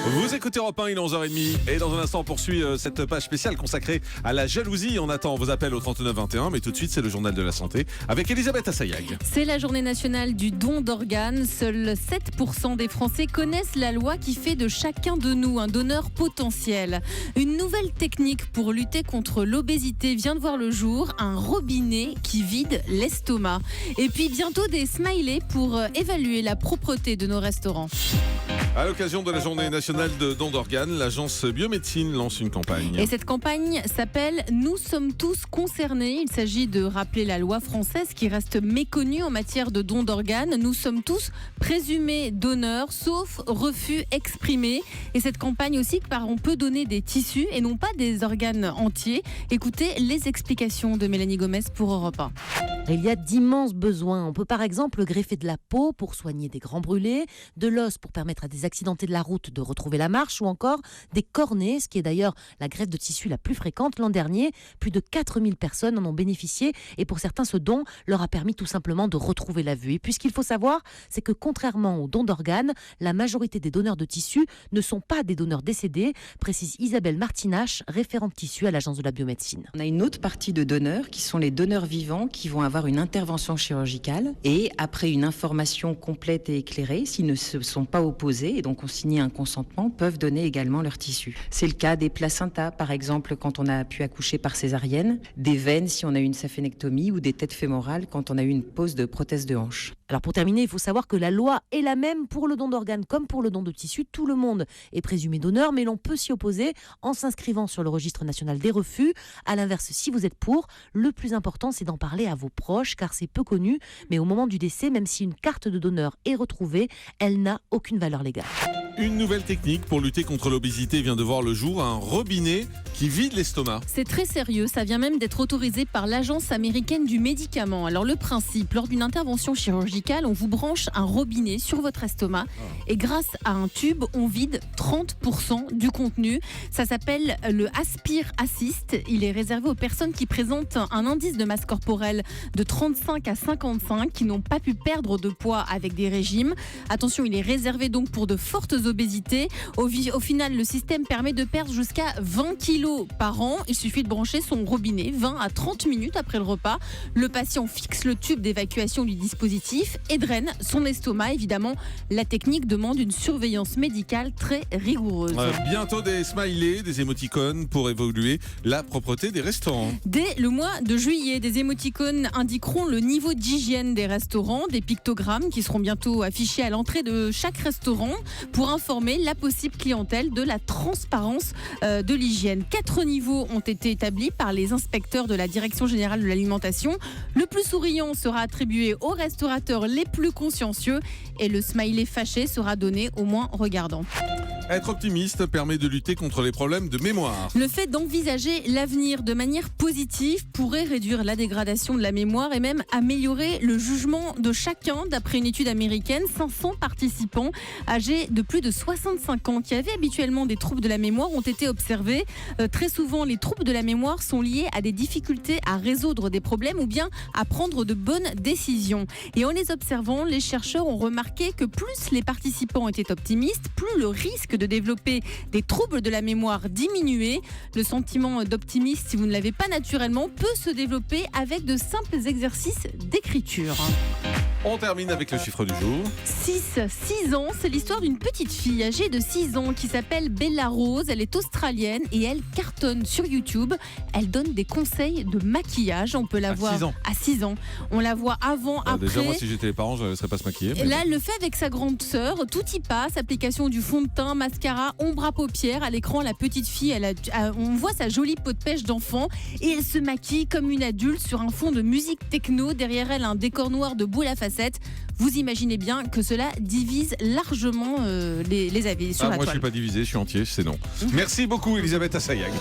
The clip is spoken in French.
Vous écoutez Europe 1, il est 11h30 et dans un instant on poursuit cette page spéciale consacrée à la jalousie. On attend vos appels au 39 21, mais tout de suite c'est le journal de la santé avec Elisabeth Assayag. C'est la journée nationale du don d'organes. Seuls 7% des Français connaissent la loi qui fait de chacun de nous un donneur potentiel. Une nouvelle technique pour lutter contre l'obésité vient de voir le jour, un robinet qui vide l'estomac. Et puis bientôt des smileys pour évaluer la propreté de nos restaurants. À l'occasion de la journée nationale de don d'organes, l'agence Biomédecine lance une campagne. Et cette campagne s'appelle « Nous sommes tous concernés ». Il s'agit de rappeler la loi française qui reste méconnue en matière de don d'organes. Nous sommes tous présumés donneurs, sauf refus exprimé. Et cette campagne aussi, car on peut donner des tissus et non pas des organes entiers. Écoutez les explications de Mélanie Gomez pour Europe 1. Il y a d'immenses besoins. On peut par exemple greffer de la peau pour soigner des grands brûlés, de l'os pour permettre à des accidentés de la route de retrouver la marche ou encore des cornets, ce qui est d'ailleurs la greffe de tissu la plus fréquente. L'an dernier, plus de 4000 personnes en ont bénéficié et pour certains, ce don leur a permis tout simplement de retrouver la vue. Et puis ce qu'il faut savoir, c'est que contrairement au don d'organes, la majorité des donneurs de tissu ne sont pas des donneurs décédés, précise Isabelle Martinache, référente tissu à l'agence de la biomédecine. On a une autre partie de donneurs qui sont les donneurs vivants qui vont avoir une intervention chirurgicale et après une information complète et éclairée, s'ils ne se sont pas opposés et donc ont signé un consentement, peuvent donner également leur tissu. C'est le cas des placentas, par exemple, quand on a pu accoucher par césarienne, des veines si on a eu une saphénectomie ou des têtes fémorales quand on a eu une pose de prothèse de hanche. Alors pour terminer, il faut savoir que la loi est la même pour le don d'organes comme pour le don de tissu. Tout le monde est présumé donneur, mais l'on peut s'y opposer en s'inscrivant sur le registre national des refus. À l'inverse, si vous êtes pour, le plus important, c'est d'en parler à vos proches, car c'est peu connu. Mais au moment du décès, même si une carte de donneur est retrouvée, elle n'a aucune valeur légale. Une nouvelle technique pour lutter contre l'obésité vient de voir le jour, un robinet qui vide l'estomac. C'est très sérieux, ça vient même d'être autorisé par l'Agence américaine du médicament. Alors le principe, lors d'une intervention chirurgicale, on vous branche un robinet sur votre estomac et grâce à un tube, on vide 30% du contenu. Ça s'appelle le Aspire Assist. Il est réservé aux personnes qui présentent un indice de masse corporelle de 35 à 55, qui n'ont pas pu perdre de poids avec des régimes. Attention, il est réservé donc pour de fortes obésités. Au final, le système permet de perdre jusqu'à 20 kilos par an. Il suffit de brancher son robinet 20 à 30 minutes après le repas. Le patient fixe le tube d'évacuation du dispositif et draine son estomac. Évidemment, la technique demande une surveillance médicale très rigoureuse. Bientôt des smileys, des émoticônes pour évoluer la propreté des restaurants. Dès le mois de juillet, des émoticônes indiqueront le niveau d'hygiène des restaurants, des pictogrammes qui seront bientôt affichés à l'entrée de chaque restaurant pour informer la possible clientèle de la transparence de l'hygiène. 4 niveaux ont été établis par les inspecteurs de la Direction générale de l'alimentation. Le plus souriant sera attribué aux restaurateurs les plus consciencieux et le smiley fâché sera donné aux moins regardants. Être optimiste permet de lutter contre les problèmes de mémoire. Le fait d'envisager l'avenir de manière positive pourrait réduire la dégradation de la mémoire et même améliorer le jugement de chacun. D'après une étude américaine, 500 participants âgés de plus de 65 ans qui avaient habituellement des troubles de la mémoire ont été observés. Très souvent, les troubles de la mémoire sont liés à des difficultés à résoudre des problèmes ou bien à prendre de bonnes décisions. Et en les observant, les chercheurs ont remarqué que plus les participants étaient optimistes, plus le risque de développer des troubles de la mémoire diminuait. Le sentiment d'optimisme, si vous ne l'avez pas naturellement, peut se développer avec de simples exercices d'écriture. On termine avec le chiffre du jour. 6 ans, c'est l'histoire d'une petite fille âgée de 6 ans qui s'appelle Bella Rose. Elle est australienne et elle cartonne sur YouTube. Elle donne des conseils de maquillage. On peut la voir 6 ans. À 6 ans. On la voit avant, après. Déjà, moi, si j'étais les parents, je ne laisserais pas se maquiller. Et là, elle le fait avec sa grande sœur. Tout y passe. Application du fond de teint, mascara, ombre à paupières. À l'écran, la petite fille, on voit sa jolie peau de pêche d'enfant. Et elle se maquille comme une adulte sur un fond de musique techno. Derrière elle, un décor noir de boule à facettes. Vous imaginez bien que cela divise largement les avis sur la moi, toile. je ne suis pas divisé, je suis entier, c'est non. Merci beaucoup, Elisabeth Assayag.